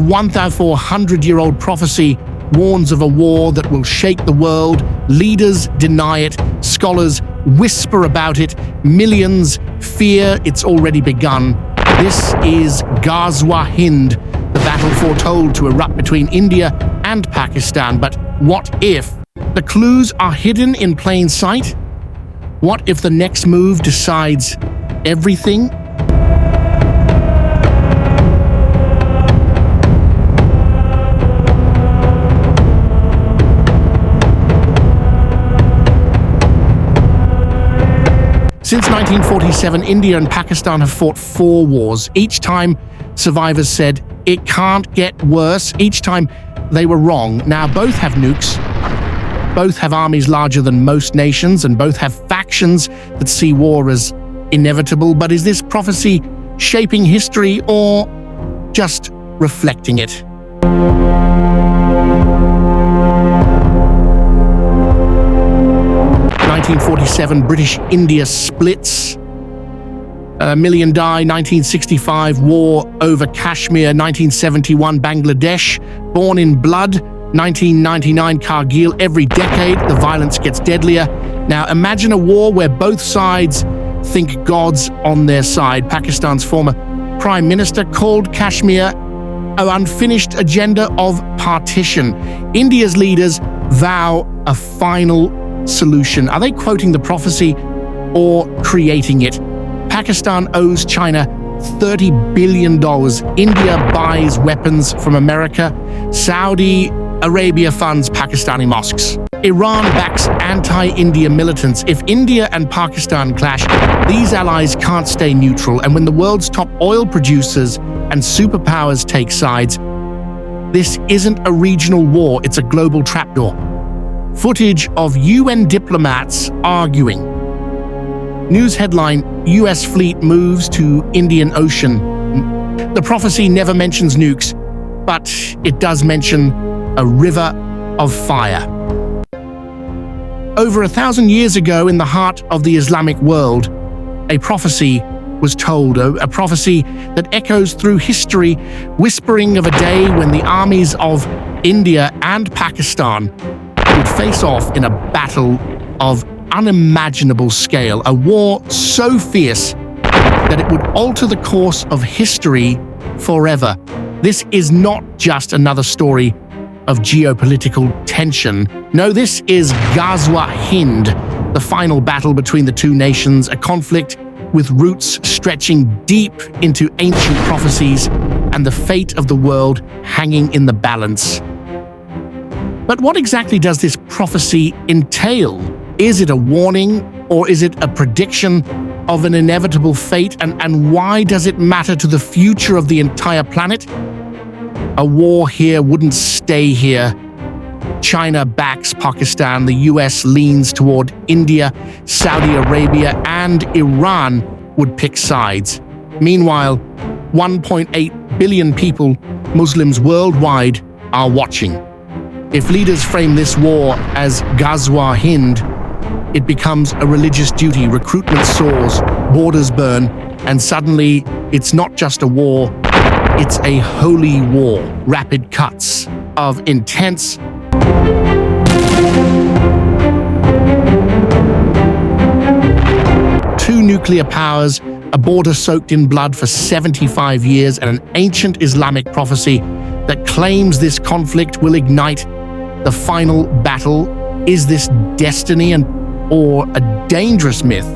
1,400-year-old prophecy warns of a war that will shake the world. Leaders deny it. Scholars whisper about it. Millions fear it's already begun. This is Ghazwa Hind, the battle foretold to erupt between India and Pakistan. But what if the clues are hidden in plain sight? What if the next move decides everything? Since 1947, India and Pakistan have fought 4 wars. Each time, survivors said, it can't get worse. Each time, they were wrong. Now, both have nukes. Both have armies larger than most nations, and both have factions that see war as inevitable. But is this prophecy shaping history or just reflecting it? 1947, British India splits. A million die. 1965, war over Kashmir. 1971, Bangladesh. Born in blood. 1999, Kargil. Every decade, the violence gets deadlier. Now, imagine a war where both sides think God's on their side. Pakistan's former Prime Minister called Kashmir an unfinished agenda of partition. India's leaders vow a final solution. Are they quoting the prophecy or creating it? Pakistan owes China $30 billion. India buys weapons from America. Saudi Arabia funds Pakistani mosques. Iran backs anti-India militants. If India and Pakistan clash, these allies can't stay neutral. And when the world's top oil producers and superpowers take sides, this isn't a regional war, it's a global trapdoor. Footage of UN diplomats arguing. News headline, US fleet moves to Indian Ocean. The prophecy never mentions nukes, but it does mention a river of fire. Over 1,000 years ago, in the heart of the Islamic world, a prophecy was told, a prophecy that echoes through history, whispering of a day when the armies of India and Pakistan would face off in a battle of unimaginable scale, a war so fierce that it would alter the course of history forever. This is not just another story of geopolitical tension. No, this is Ghazwa Hind, the final battle between the two nations, a conflict with roots stretching deep into ancient prophecies and the fate of the world hanging in the balance. But what exactly does this prophecy entail? Is it a warning, or is it a prediction of an inevitable fate? And why does it matter to the future of the entire planet? A war here wouldn't stay here. China backs Pakistan, the US leans toward India, Saudi Arabia, and Iran would pick sides. Meanwhile, 1.8 billion people, Muslims worldwide, are watching. If leaders frame this war as Ghazwa Hind, it becomes a religious duty. Recruitment soars, borders burn, and suddenly it's not just a war, it's a holy war. Rapid cuts of intense two nuclear powers, a border soaked in blood for 75 years, and an ancient Islamic prophecy that claims this conflict will ignite the final battle. Is this destiny or a dangerous myth?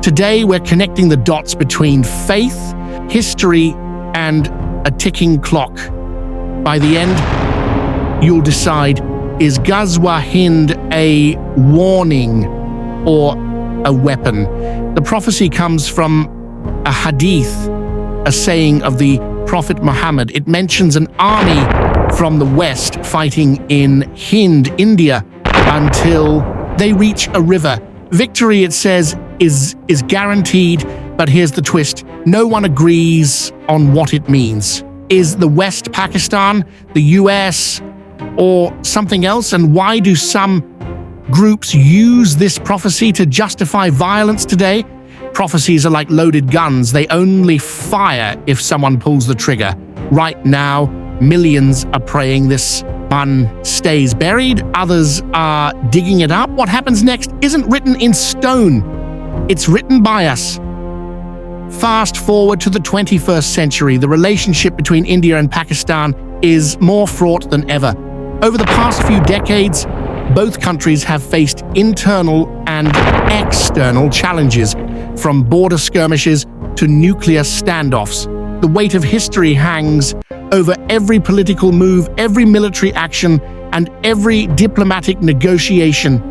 Today, we're connecting the dots between faith, history, and a ticking clock. By the end, you'll decide, is Ghazwa Hind a warning or a weapon? The prophecy comes from a hadith, a saying of the Prophet Muhammad. It mentions an army from the west fighting in Hind, India, until they reach a river. Victory, it says, is guaranteed, but here's the twist. No one agrees on what it means. Is the West Pakistan, the US, or something else? And why do some groups use this prophecy to justify violence today? Prophecies are like loaded guns. They only fire if someone pulls the trigger. Right now, Millions are praying this one stays buried, others are digging it up. What happens next isn't written in stone, it's written by us. Fast forward to the 21st century, the relationship between India and Pakistan is more fraught than ever. Over the past few decades, both countries have faced internal and external challenges, from border skirmishes to nuclear standoffs. The weight of history hangs over every political move, every military action, and every diplomatic negotiation.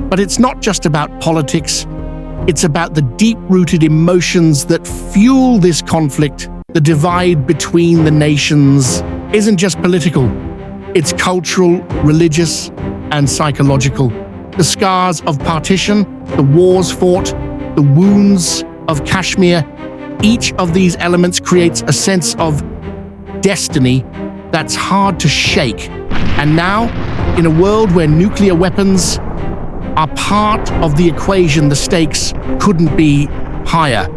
But it's not just about politics. It's about the deep-rooted emotions that fuel this conflict. The divide between the nations isn't just political. It's cultural, religious, and psychological. The scars of partition, the wars fought, the wounds of Kashmir, each of these elements creates a sense of destiny that's hard to shake. And now, in a world where nuclear weapons are part of the equation, the stakes couldn't be higher.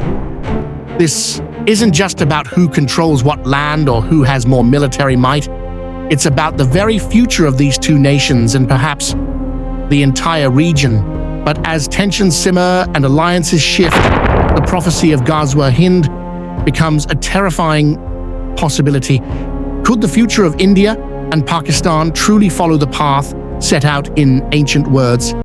This isn't just about who controls what land or who has more military might. It's about the very future of these two nations and perhaps the entire region. But as tensions simmer and alliances shift, the prophecy of Ghazwa Hind becomes a terrifying possibility. Could the future of India and Pakistan truly follow the path set out in ancient words?